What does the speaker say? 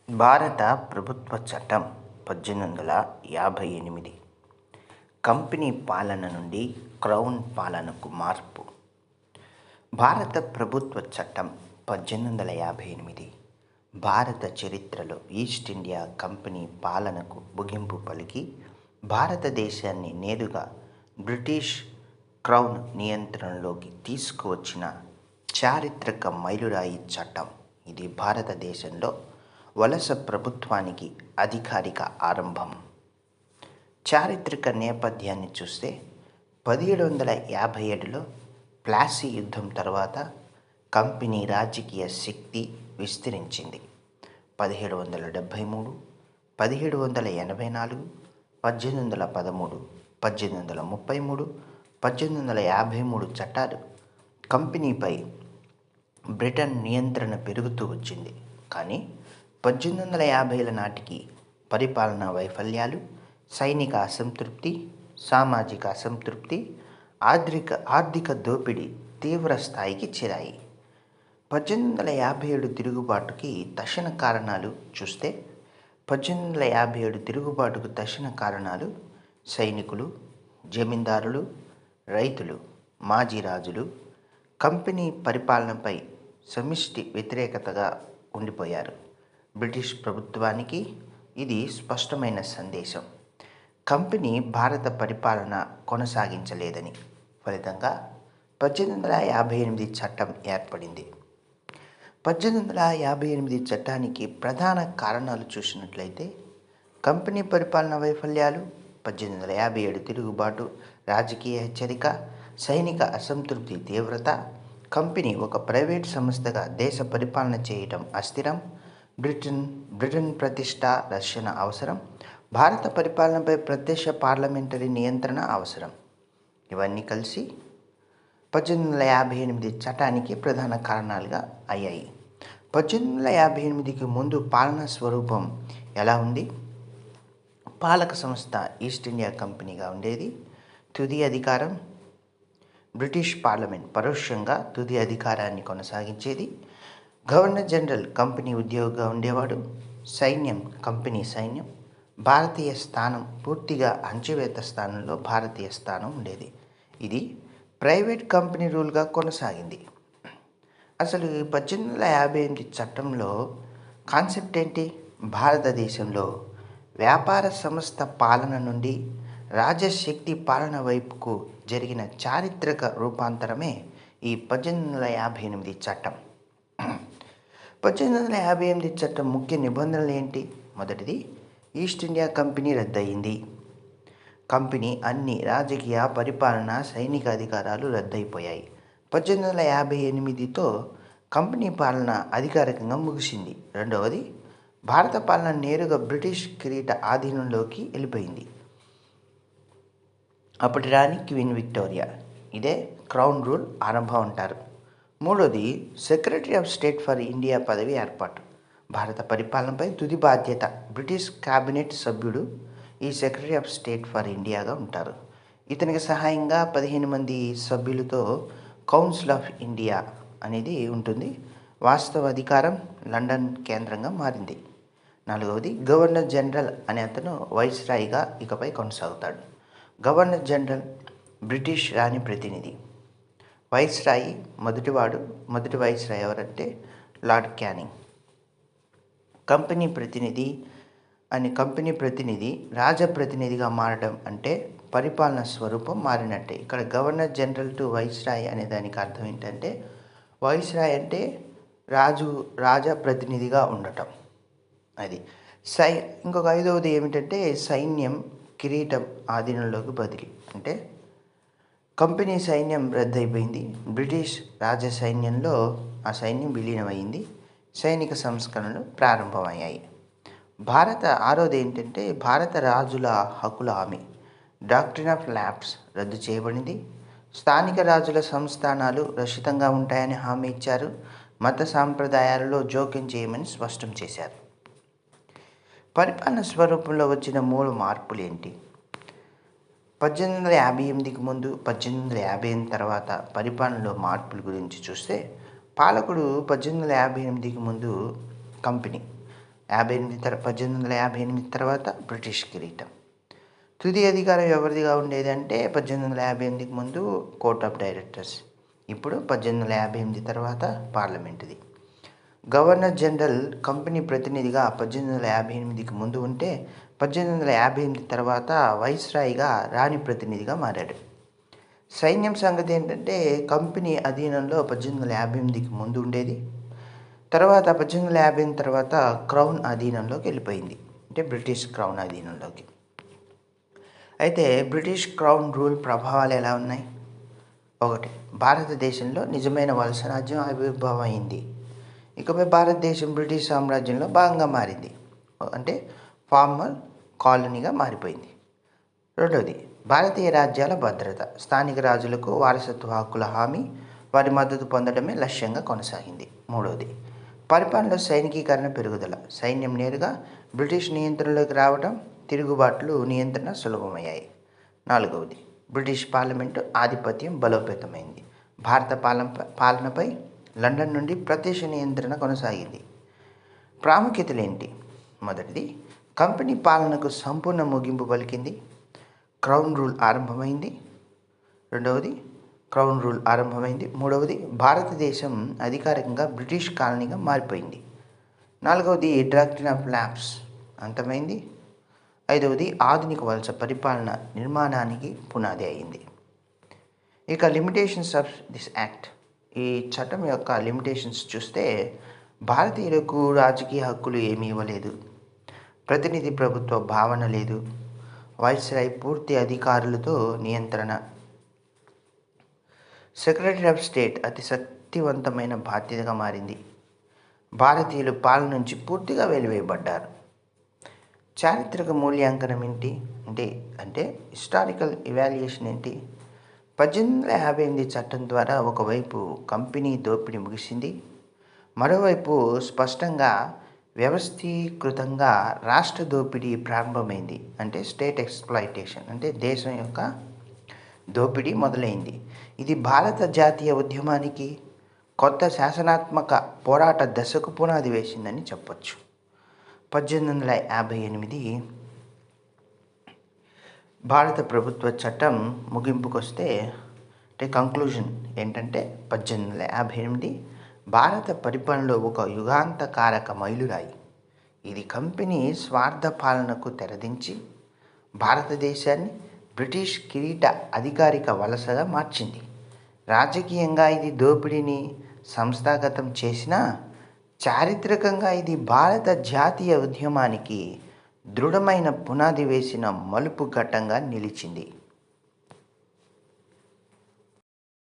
భారత ప్రభుత్వ చట్టం 1858 కంపెనీ పాలన నుండి క్రౌన్ పాలనకు మార్పు. భారత ప్రభుత్వ చట్టం 1858 భారత చరిత్రలో ఈస్ట్ ఇండియా కంపెనీ పాలనకు ముగింపు పలికి భారతదేశాన్ని నేరుగా బ్రిటిష్ క్రౌన్ నియంత్రణలోకి తీసుకువచ్చిన చారిత్రక మైలురాయి చట్టం. ఇది భారతదేశంలో వలస ప్రభుత్వానికి అధికారిక ఆరంభం. చారిత్రక నేపథ్యాన్ని చూస్తే 1757లో ప్లాసీ యుద్ధం తర్వాత కంపెనీ రాజకీయ శక్తి విస్తరించింది. 1773, 1784, 1813, 1833, 1853 చట్టాలు కంపెనీపై బ్రిటన్ నియంత్రణ పెరుగుతూ వచ్చింది. కానీ 1850ల నాటికి పరిపాలనా వైఫల్యాలు, సైనిక అసంతృప్తి, సామాజిక అసంతృప్తి, ఆర్థిక దోపిడీ తీవ్ర స్థాయికి చేరాయి. 1857 తిరుగుబాటుకి తక్షణ కారణాలు చూస్తే 1857 తిరుగుబాటుకు తక్షణ కారణాలు సైనికులు, జమీందారులు, రైతులు, మాజీ రాజులు కంపెనీ పరిపాలనపై సమిష్టి వ్యతిరేకతగా ఉండిపోయారు. బ్రిటిష్ ప్రభుత్వానికి ఇది స్పష్టమైన సందేశం. కంపెనీ భారత పరిపాలన కొనసాగించలేదని. ఫలితంగా 1858 చట్టం ఏర్పడింది. 1858 చట్టానికి ప్రధాన కారణాలు చూసినట్లయితే కంపెనీ పరిపాలన వైఫల్యాలు, 1857 తిరుగుబాటు, రాజకీయ హెచ్చరిక, సైనిక అసంతృప్తి తీవ్రత, కంపెనీ ఒక ప్రైవేట్ సంస్థగా దేశ పరిపాలన చేయటం అస్థిరం, బ్రిటన్ ప్రతిష్ట రక్షణ అవసరం, భారత పరిపాలనపై ప్రత్యక్ష పార్లమెంటరీ నియంత్రణ అవసరం. ఇవన్నీ కలిసి 1858 చట్టానికి ప్రధాన కారణాలుగా అయ్యాయి. 1858కి ముందు పాలనా స్వరూపం ఎలా ఉంది? పాలక సంస్థ ఈస్ట్ ఇండియా కంపెనీగా ఉండేది. తుది అధికారం బ్రిటిష్ పార్లమెంట్ పరోక్షంగా తుది అధికారాన్ని కొనసాగించేది. గవర్నర్ జనరల్ కంపెనీ ఉద్యోగిగా ఉండేవాడు. సైన్యం కంపెనీ సైన్యం. భారతీయ స్థానం పూర్తిగా అణచివేత స్థానంలో భారతీయ స్థానం ఉండేది. ఇది ప్రైవేట్ కంపెనీ రూల్గా కొనసాగింది. అసలు 1858 చట్టంలో కాన్సెప్ట్ ఏంటి? భారతదేశంలో వ్యాపార సంస్థ పాలన నుండి రాజశక్తి పాలన వైపుకు జరిగిన చారిత్రక రూపాంతరమే ఈ 1858 చట్టం. 1858 చట్టం ముఖ్య నిబంధనలు ఏంటి? మొదటిది, ఈస్ట్ ఇండియా కంపెనీ రద్దయింది. కంపెనీ అన్ని రాజకీయ, పరిపాలన, సైనిక అధికారాలు రద్దయిపోయాయి. 1858తో కంపెనీ పాలన అధికారికంగా ముగిసింది. రెండవది, భారత పాలన నేరుగా బ్రిటిష్ కిరీట ఆధీనంలోకి వెళ్ళిపోయింది. అప్పటి రాణి క్వీన్ విక్టోరియా. ఇదే క్రౌన్ రూల్ ఆరంభం అంటారు. మూడోది, secretary of state for India పదవి ఏర్పాటు. భారత పరిపాలనపై తుది బాధ్యత బ్రిటిష్ క్యాబినెట్ సభ్యుడు ఈ సెక్రటరీ ఆఫ్ స్టేట్ ఫర్ ఇండియాగా ఉంటారు. ఇతనికి సహాయంగా 15 మంది సభ్యులతో కౌన్సిల్ ఆఫ్ ఇండియా అనేది ఉంటుంది. వాస్తవ అధికారం లండన్ కేంద్రంగా మారింది. నాలుగవది, గవర్నర్ జనరల్ అనే అతను వైస్రాయిగా ఇకపై కొనసాగుతాడు. గవర్నర్ జనరల్ బ్రిటిష్ రాణి ప్రతినిధి. వైస్రాయి మొదటి వైస్రాయి ఎవరంటే లార్డ్ క్యానింగ్. కంపెనీ ప్రతినిధి రాజప్రతినిధిగా మారడం అంటే పరిపాలన స్వరూపం మారినట్టే. ఇక్కడ గవర్నర్ జనరల్ టు వైస్రాయ్ అనే దానికి అర్థం ఏంటంటే వైస్రాయ్ అంటే రాజప్రతినిధిగా ఉండటం. అది ఇంకొక ఐదవది ఏమిటంటే సైన్యం కిరీటం ఆధీనంలోకి బదిలీ. అంటే కంపెనీ సైన్యం రద్దయిపోయింది. బ్రిటిష్ రాజ సైన్యంలో ఆ సైన్యం విలీనమైంది. సైనిక సంస్కరణలు ప్రారంభమయ్యాయి. ఆరోది ఏంటంటే భారత రాజుల హక్కుల హామీ, డాక్ట్రిన్ ఆఫ్ ల్యాప్స్ రద్దు చేయబడింది. స్థానిక రాజుల సంస్థానాలు రక్షితంగా ఉంటాయని హామీ ఇచ్చారు. మత సాంప్రదాయాలలో జోక్యం చేయమని స్పష్టం చేశారు. పరిపాలన స్వరూపంలో వచ్చిన మూల మార్పులు ఏంటి? 1858కి ముందు, 1858 తర్వాత పరిపాలనలో మార్పుల గురించి చూస్తే పాలకుడు 1858కి ముందు కంపెనీ 1858 తర్వాత బ్రిటిష్ కిరీటం. తుది అధికారం ఎవరిదిగా ఉండేది అంటే 1858కి ముందు కోర్ట్ ఆఫ్ డైరెక్టర్స్, ఇప్పుడు 1858 తర్వాత పార్లమెంటుది. గవర్నర్ జనరల్ కంపెనీ ప్రతినిధిగా 1858కి ముందు ఉంటే 1858 తర్వాత వైస్రాయ్గా రాణి ప్రతినిధిగా మారాడు. సైన్యం సంగతి ఏంటంటే కంపెనీ అధీనంలో 1858కి ముందు ఉండేది. తర్వాత 1858 తర్వాత క్రౌన్ అధీనంలోకి వెళ్ళిపోయింది, అంటే బ్రిటిష్ క్రౌన్ అధీనంలోకి. అయితే బ్రిటిష్ క్రౌన్ రూల్ ప్రభావాలు ఎలా ఉన్నాయి? 1. భారతదేశంలో నిజమైన వలస రాజ్యం ఆవిర్భావం అయింది. ఇకపై భారతదేశం బ్రిటిష్ సామ్రాజ్యంలో భాగంగా మారింది, అంటే ఫార్మర్ కాలనీగా మారిపోయింది. 2. భారతీయ రాజ్యాల భద్రత, స్థానిక రాజులకు వారసత్వ హక్కుల హామీ, వారి మద్దతు పొందడమే లక్ష్యంగా కొనసాగింది. 3. పరిపాలనలో సైనికీకరణ పెరుగుదల, సైన్యం నేరుగా బ్రిటిష్ నియంత్రణలోకి రావడం, తిరుగుబాట్లు నియంత్రణ సులభమయ్యాయి. 4. బ్రిటిష్ పార్లమెంటు ఆధిపత్యం బలోపేతమైంది. భారత పాలనపై లండన్ నుండి ప్రత్యక్ష నియంత్రణ కొనసాగింది. ప్రాముఖ్యతలేంటి? 1. కంపెనీ పాలనకు సంపూర్ణ ముగింపు పలికింది, క్రౌన్ రూల్ ఆరంభమైంది. 2. క్రౌన్ రూల్ ఆరంభమైంది. 3. భారతదేశం అధికారికంగా బ్రిటిష్ కాలనీగా మారిపోయింది. 4. డాక్ట్రిన్ ఆఫ్ ల్యాప్స్ అంతమైంది. 5. ఆధునిక వలస పరిపాలన నిర్మాణానికి పునాది అయింది. ఇక లిమిటేషన్స్ ఆఫ్ దిస్ యాక్ట్, ఈ చట్టం యొక్క లిమిటేషన్స్ చూస్తే భారతీయులకు రాజకీయ హక్కులు ఏమీ ఇవ్వలేదు, ప్రతినిధి ప్రభుత్వ భావన లేదు, వైస్రాయ్ పూర్తి అధికారులతో నియంత్రణ, సెక్రటరీ ఆఫ్ స్టేట్ అతి శక్తివంతమైన బాధ్యతగా మారింది, భారతీయులు పాలన నుంచి పూర్తిగా వెలివేయబడ్డారు. చారిత్రక మూల్యాంకనం ఏంటి అంటే హిస్టారికల్ ఇవాల్యుయేషన్ ఏంటి? 1858 చట్టం ద్వారా ఒకవైపు కంపెనీ దోపిడీ ముగిసింది, మరోవైపు స్పష్టంగా వ్యవస్థీకృతంగా రాష్ట్ర దోపిడీ ప్రారంభమైంది, అంటే స్టేట్ ఎక్స్‌ప్లాయిటేషన్, అంటే దేశం యొక్క దోపిడీ మొదలైంది. ఇది భారత జాతీయ ఉద్యమానికి, కొత్త శాసనాత్మక పోరాట దశకు పునాది వేసిందని చెప్పొచ్చు. 1858 భారత ప్రభుత్వ చట్టం ముగింపుకొస్తే, అంటే కంక్లూజన్ ఏంటంటే 1858 భారత పరిపాలనలో ఒక యుగాంతకారక మైలురాయి. ఇది కంపెనీ స్వార్థ పాలనకు తెరదించి భారతదేశాన్ని బ్రిటిష్ కిరీట అధికారిక వలసగా మార్చింది. రాజకీయంగా ఇది దోపిడీని సంస్థాగతం చేసినా చారిత్రకంగా ఇది భారత జాతీయ ఉద్యమానికి దృఢమైన పునాది వేసిన మలుపు ఘట్టంగా నిలిచింది.